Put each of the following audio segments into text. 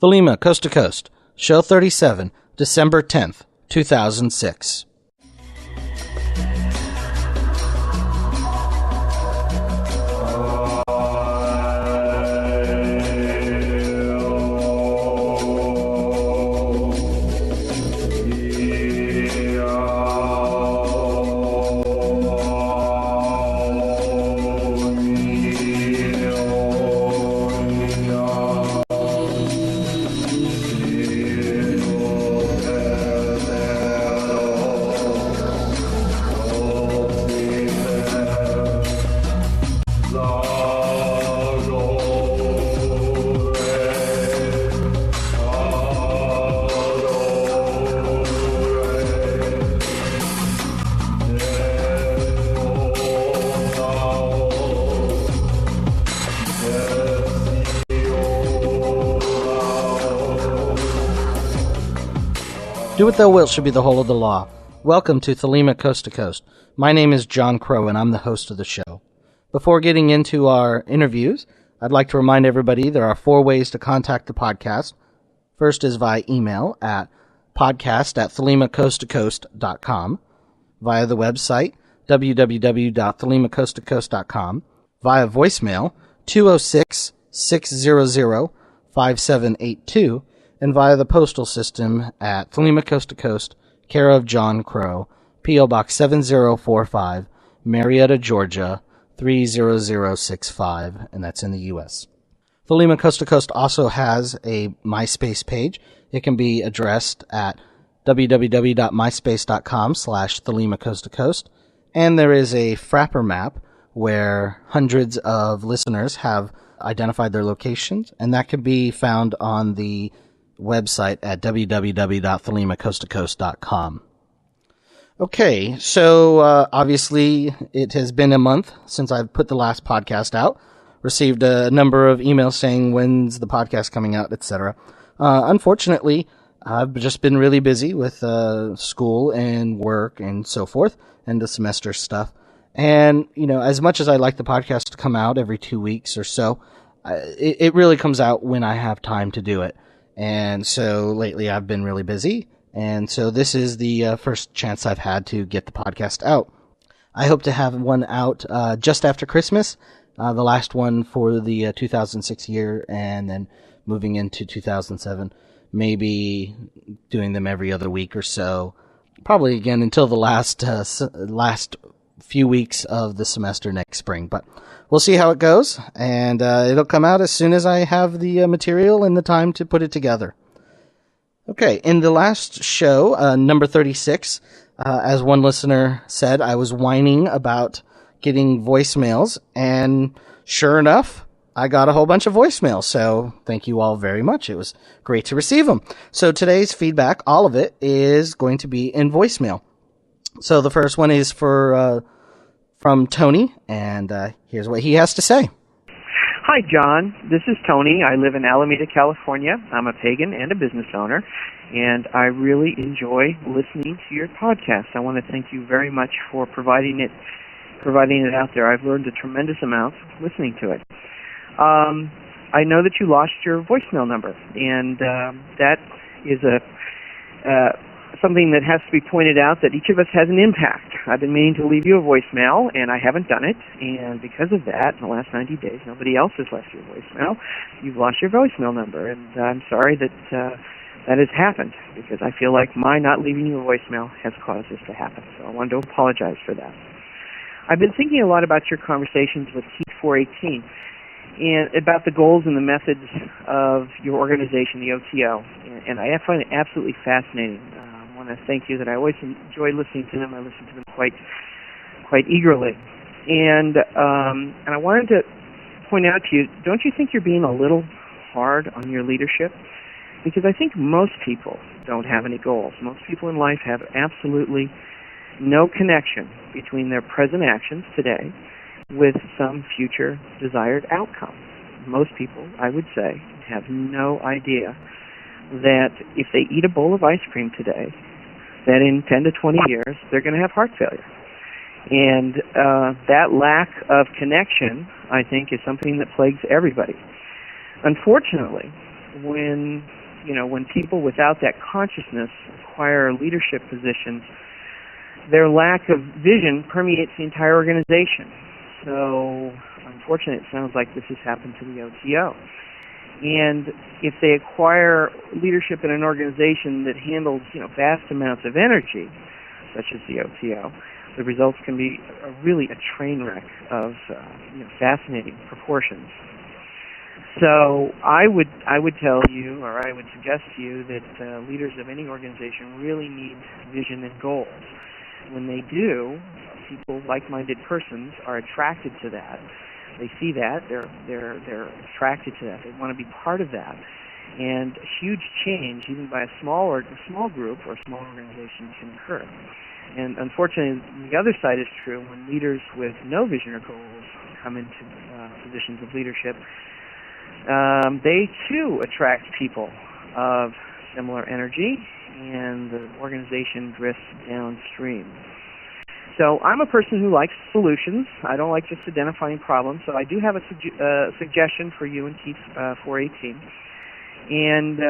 Thelema, Coast to Coast, Show 37, December 10th, 2006. Do what thou wilt should be the whole of the law. Welcome to Thelema, Coast to Coast. My name is John Crow, and I'm the host of the show. Before getting into our interviews, I'd like to remind everybody there are 4 ways to contact the podcast. First is via email at podcast@thelemacoasttocoast.com, via the website www.thelemacoasttocoast.com, via voicemail 206-600-5782, and via the postal system at Thelema, Coast to Coast, care of John Crow, P.O. Box 7045, Marietta, Georgia, 30065, and that's in the U.S. Thelema, Coast to Coast also has a MySpace page. It can be addressed at www.myspace.com/Thelema, Coast to Coast, and there is a Frapper map where hundreds of listeners have identified their locations, and that can be found on the website at www.thelemacoasttocoast.com. Okay, so obviously it has been a month since I've put the last podcast out. Received a number of emails saying when's the podcast coming out, etc. Unfortunately, I've just been really busy with school and work and so forth, and the semester stuff. And, you know, as much as I like the podcast to come out every 2 weeks or so, it really comes out when I have time to do it. And so lately I've been really busy, and so this is the first chance I've had to get the podcast out. I hope to have one out just after Christmas, the last one for the 2006 year, and then moving into 2007, maybe doing them every other week or so, probably again until the last few weeks of the semester next spring, but we'll see how it goes, and it'll come out as soon as I have the material and the time to put it together. Okay, in the last show, number 36, as one listener said, I was whining about getting voicemails, and sure enough, I got a whole bunch of voicemails, so thank you all very much. It was great to receive them. So today's feedback, all of it, is going to be in voicemail. So the first one is from Tony, and here's what he has to say. Hi, John. This is Tony. I live in Alameda, California. I'm a pagan and a business owner, and I really enjoy listening to your podcast. I want to thank you very much for providing it out there. I've learned a tremendous amount listening to it. I know that you lost your voicemail number, and that is something that has to be pointed out, that each of us has an impact. I've been meaning to leave you a voicemail, and I haven't done it, and because of that, in the last 90 days, nobody else has left you a voicemail. You've lost your voicemail number, and I'm sorry that that has happened, because I feel like my not leaving you a voicemail has caused this to happen, so I wanted to apologize for that. I've been thinking a lot about your conversations with Heat 418, and about the goals and the methods of your organization, the OTO, and I find it absolutely fascinating. I want to thank you that I always enjoy listening to them. I listen to them quite eagerly, and I wanted to point out to you, don't you think you're being a little hard on your leadership? Because I think most people don't have any goals. Most people in life have absolutely no connection between their present actions today with some future desired outcome. Most people, I would say, have no idea that if they eat a bowl of ice cream today, that in 10 to 20 years, they're going to have heart failure. And that lack of connection, I think, is something that plagues everybody. Unfortunately, when people without that consciousness acquire leadership positions, their lack of vision permeates the entire organization. So, unfortunately, it sounds like this has happened to the OTO. And if they acquire leadership in an organization that handles, vast amounts of energy, such as the OTO, the results can be really a train wreck of fascinating proportions. So I would tell you, or I would suggest to you, that leaders of any organization really need vision and goals. When they do, people, like-minded persons, are attracted to that. They see that, they're attracted to that. They want to be part of that. And a huge change, even by a small group or a small organization, can occur. And unfortunately, the other side is true. When leaders with no vision or goals come into positions of leadership, they too attract people of similar energy, and the organization drifts downstream. So I'm a person who likes solutions. I don't like just identifying problems. So I do have a suggestion for you and Keith 418. And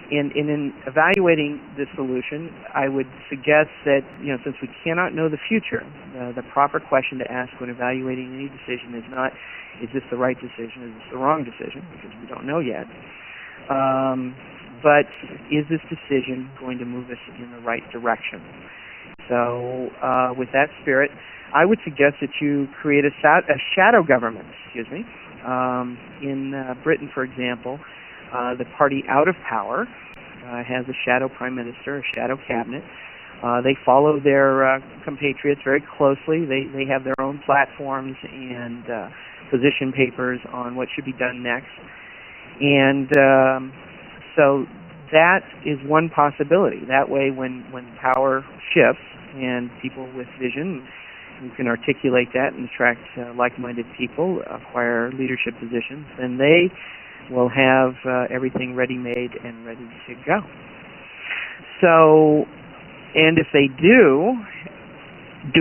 in evaluating the solution, I would suggest that, since we cannot know the future, the proper question to ask when evaluating any decision is not, is this the right decision, is this the wrong decision, because we don't know yet, but is this decision going to move us in the right direction? So with that spirit, I would suggest that you create a shadow government, in Britain, for example, the party out of power has a shadow prime minister, a shadow cabinet. They follow their compatriots very closely. They have their own platforms and position papers on what should be done next. And so that is one possibility. That way, when power shifts and people with vision who can articulate that and attract like-minded people, acquire leadership positions, then they will have everything ready-made and ready to go. So, and if they do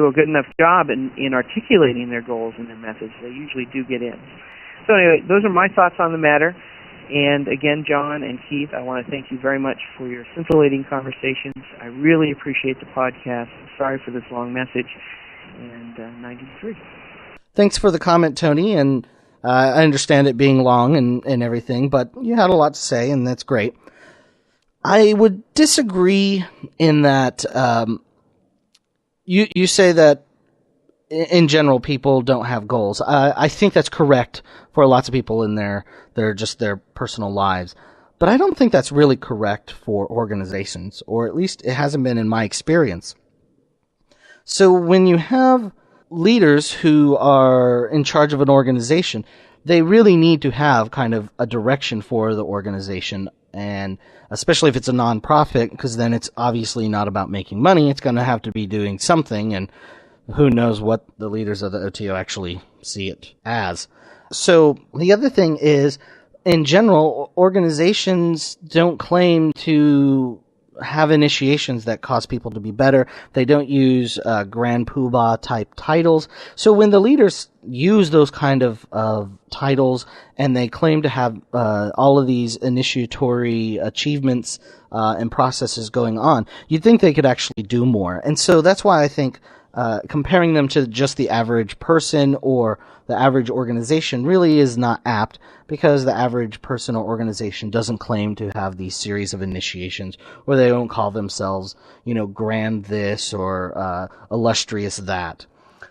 a good enough job in articulating their goals and their methods, they usually do get in. So anyway, those are my thoughts on the matter. And again, John and Keith, I want to thank you very much for your scintillating conversations. I really appreciate the podcast. Sorry for this long message. And 93. Thanks for the comment, Tony. And I understand it being long and everything, but you had a lot to say, and that's great. I would disagree in that you say that in general people don't have goals. I think that's correct for lots of people in their personal lives. But I don't think that's really correct for organizations, or at least it hasn't been in my experience. So when you have leaders who are in charge of an organization, they really need to have kind of a direction for the organization, and especially if it's a nonprofit, because then it's obviously not about making money. It's going to have to be doing something, and who knows what the leaders of the OTO actually see it as. So the other thing is, in general, organizations don't claim to have initiations that cause people to be better. They don't use grand poobah type titles. So when the leaders use those kind of titles and they claim to have all of these initiatory achievements and processes going on, you'd think they could actually do more. And so that's why I think comparing them to just the average person or the average organization really is not apt, because the average person or organization doesn't claim to have these series of initiations, or they don't call themselves, grand this or illustrious that.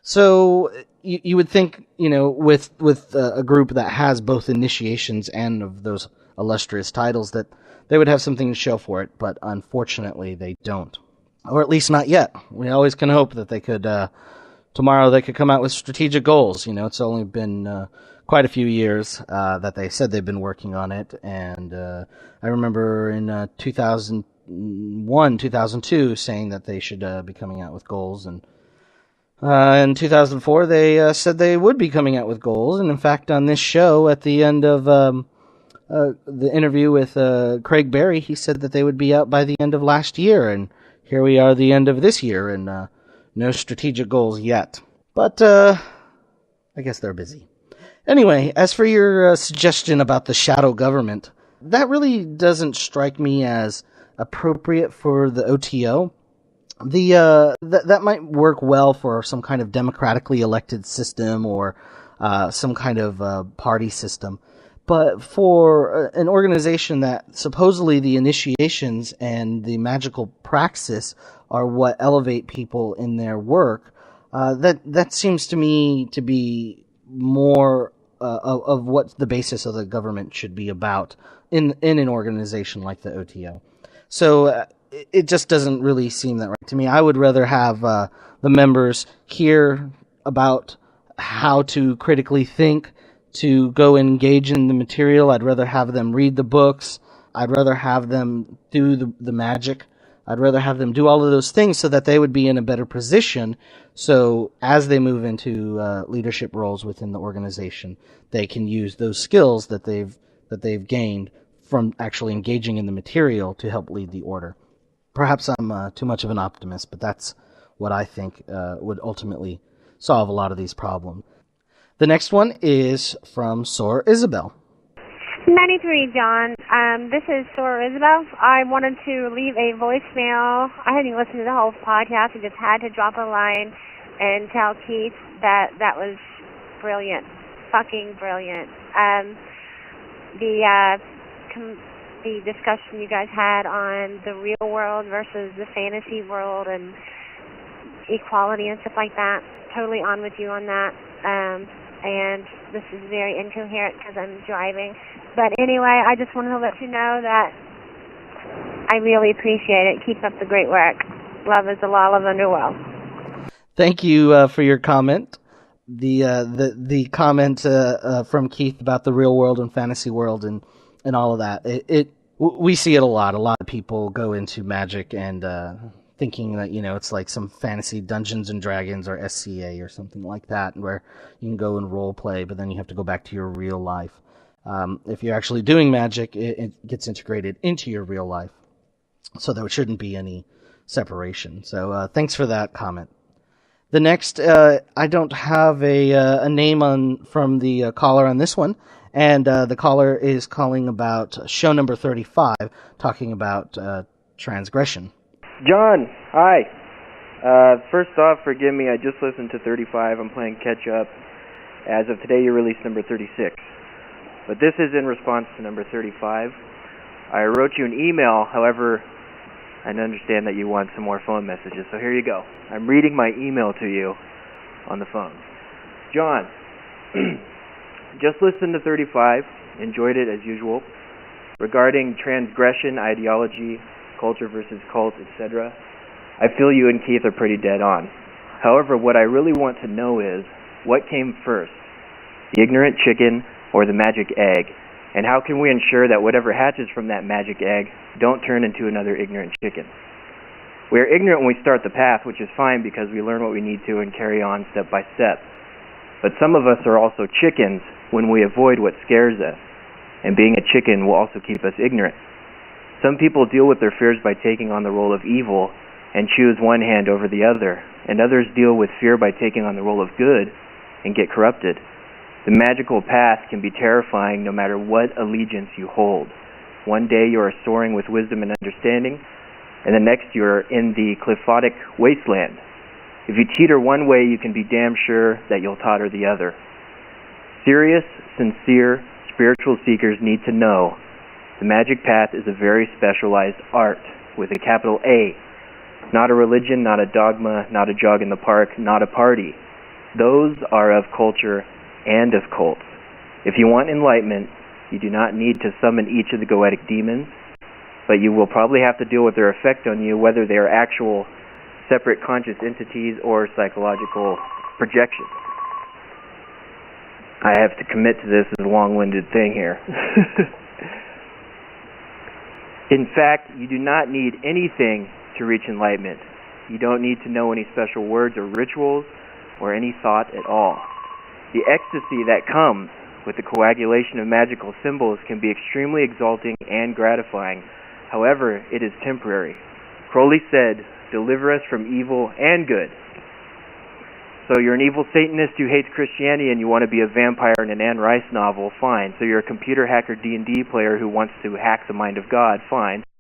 So you would think, with a group that has both initiations and of those illustrious titles, that they would have something to show for it, but unfortunately they don't. Or at least not yet. We always can hope that they could, tomorrow they could come out with strategic goals. It's only been quite a few years that they said they've been working on it. And I remember in 2001, 2002 saying that they should be coming out with goals. And in 2004 they said they would be coming out with goals. And in fact, on this show, at the end of the interview with Craig Berry, he said that they would be out by the end of last year. And here we are, the end of this year, and no strategic goals yet. But I guess they're busy. Anyway, as for your suggestion about the shadow government, That really doesn't strike me as appropriate for the OTO. That might work well for some kind of democratically elected system or some kind of party system. But for an organization that supposedly the initiations and the magical praxis are what elevate people in their work, that seems to me to be more of what the basis of the government should be about in an organization like the OTO. So it just doesn't really seem that right to me. I would rather have the members hear about how to critically think, to go engage in the material. I'd rather have them read the books. I'd rather have them do the magic. I'd rather have them do all of those things so that they would be in a better position. So as they move into leadership roles within the organization, they can use those skills that they've gained from actually engaging in the material to help lead the order. Perhaps I'm too much of an optimist, but that's what I think would ultimately solve a lot of these problems. The next one is from Sor Isabel. 93, John. This is Sor Isabel. I wanted to leave a voicemail. I hadn't even listened to the whole podcast. I just had to drop a line and tell Keith that was brilliant. Fucking brilliant. The discussion you guys had on the real world versus the fantasy world and equality and stuff like that. Totally on with you on that. And this is very incoherent because I'm driving. But anyway, I just wanted to let you know that I really appreciate it. Keep up the great work. Love is the law of underworld. Thank you for your comment. The comment from Keith about the real world and fantasy world and all of that. We see it a lot. A lot of people go into Magick and thinking that, it's like some fantasy Dungeons and Dragons or SCA or something like that, where you can go and role play, but then you have to go back to your real life. If you're actually doing Magick, it gets integrated into your real life, so there shouldn't be any separation. So thanks for that comment. The next, I don't have a name from the caller on this one, and the caller is calling about show number 35, talking about transgression. John, hi. First off, forgive me, I just listened to 35. I'm playing catch up. As of today, you released number 36. But this is in response to number 35. I wrote you an email, however, I understand that you want some more phone messages, so here you go. I'm reading my email to you on the phone. John, just listened to 35, enjoyed it as usual. Regarding transgression, ideology, culture versus cult, etc., I feel you and Keith are pretty dead on. However, what I really want to know is, what came first, the ignorant chicken or the magic egg? And how can we ensure that whatever hatches from that magic egg don't turn into another ignorant chicken? We are ignorant when we start the path, which is fine because we learn what we need to and carry on step by step. But some of us are also chickens when we avoid what scares us. And being a chicken will also keep us ignorant. Some people deal with their fears by taking on the role of evil and choose one hand over the other, and others deal with fear by taking on the role of good and get corrupted. The magical path can be terrifying no matter what allegiance you hold. One day you are soaring with wisdom and understanding, and the next you are in the cliffotic wasteland. If you teeter one way, you can be damn sure that you'll totter the other. Serious, sincere, spiritual seekers need to know the magic path is a very specialized art with a capital A. Not a religion, not a dogma, not a jog in the park, not a party. Those are of culture and of cults. If you want enlightenment, you do not need to summon each of the goetic demons, but you will probably have to deal with their effect on you, whether they are actual separate conscious entities or psychological projections. I have to commit to this as a long-winded thing here. In fact, you do not need anything to reach enlightenment. You don't need to know any special words or rituals or any thought at all. The ecstasy that comes with the coagulation of magical symbols can be extremely exalting and gratifying. However, it is temporary. Crowley said, "Deliver us from evil and good." So you're an evil Satanist who hates Christianity and you want to be a vampire in an Anne Rice novel, fine. So you're a computer hacker D&D player who wants to hack the mind of God, fine.